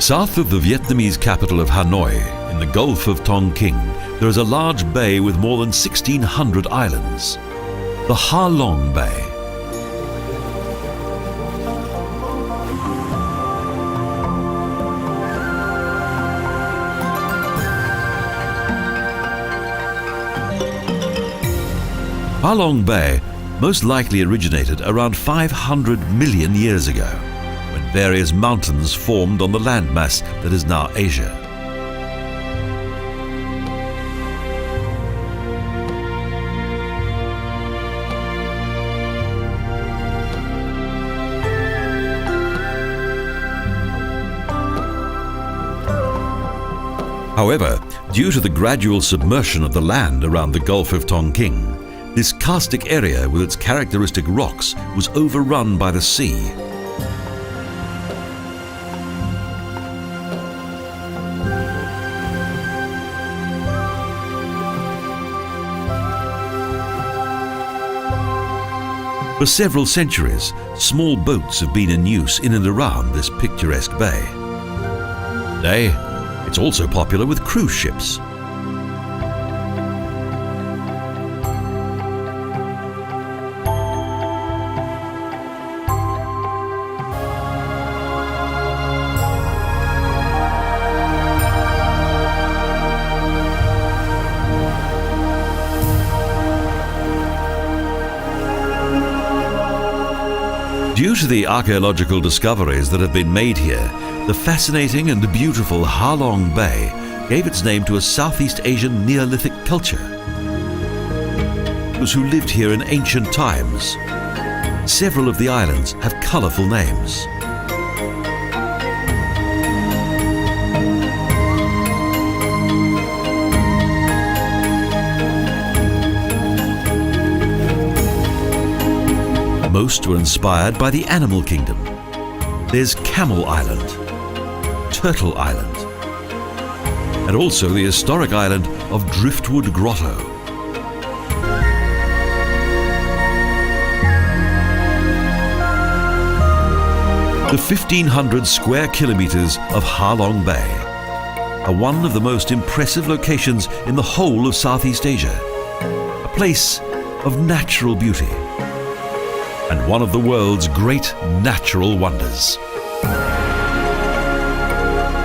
South of the Vietnamese capital of Hanoi, in the Gulf of Tonkin, there is a large bay with more than 1,600 islands, the Ha Long Bay. Ha Long Bay most likely originated around 500 million years ago, when various mountains formed on the landmass that is now Asia. However, due to the gradual submersion of the land around the Gulf of Tonkin, this karstic area with its characteristic rocks was overrun by the sea. For several centuries, small boats have been in use in and around this picturesque bay. Today, it's also popular with cruise ships. Due to the archaeological discoveries that have been made here, the fascinating and beautiful Ha Long Bay gave its name to a Southeast Asian Neolithic culture. Those who lived here in ancient times. Several of the islands have colourful names. Most were inspired by the animal kingdom. There's Camel Island, Turtle Island, and also the historic island of Driftwood Grotto. The 1,500 square kilometers of Ha Long Bay are one of the most impressive locations in the whole of Southeast Asia, a place of natural beauty and one of the world's great natural wonders.